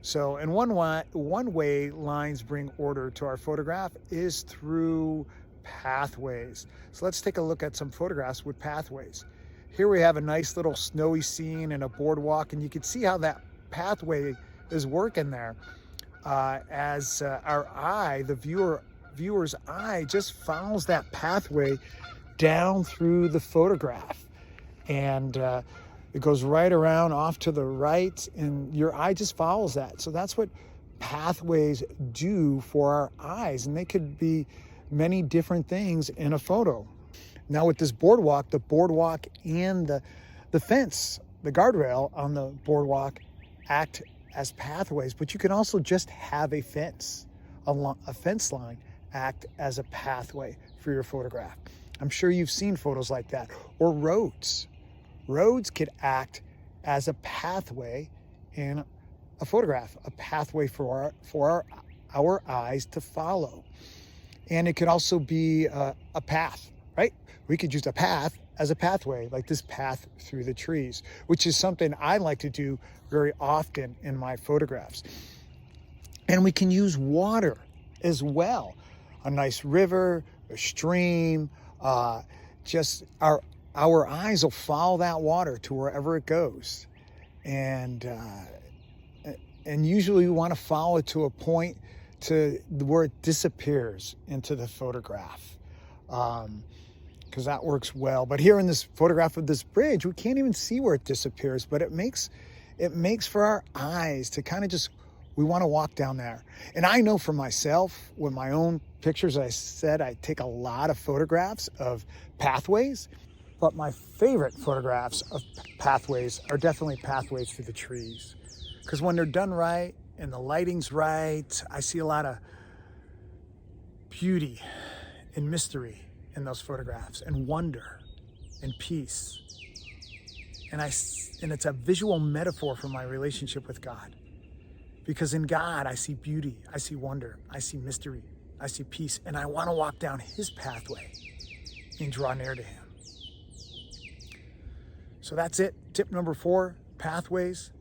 So, and one way lines bring order to our photograph is through pathways. So let's take a look at some photographs with pathways. Here we have a nice little snowy scene and a boardwalk, and you can see how that pathway is working there. As our eye, the viewer's eye, just follows that pathway down through the photograph, and it goes right around off to the right, and your eye just follows that. So that's what pathways do for our eyes, and they could be many different things in a photo. Now with this boardwalk, the boardwalk and the fence, the guardrail on the boardwalk act as pathways, but you can also just have a fence line act as a pathway for your photograph. I'm sure you've seen photos like that. Or roads. Roads could act as a pathway in a photograph, a pathway for our eyes to follow. And it could also be a path, right? We could use a path as a pathway, like this path through the trees, which is something I like to do very often in my photographs. And we can use water as well. A nice river, a stream, just our eyes will follow that water to wherever it goes. And usually we want to follow it to a point to where it disappears into the photograph, because that works well. But here in this photograph of this bridge, we can't even see where it disappears, but it makes for our eyes to kind of just, we want to walk down there. And I know for myself, with my own pictures, I said I take a lot of photographs of pathways, but my favorite photographs of pathways are definitely pathways through the trees. Because when they're done right and the lighting's right, I see a lot of beauty and mystery in those photographs, and wonder and peace. And it's a visual metaphor for my relationship with God. Because in God, I see beauty, I see wonder, I see mystery, I see peace, and I want to walk down his pathway and draw near to him. So that's it. Tip number 4, pathways.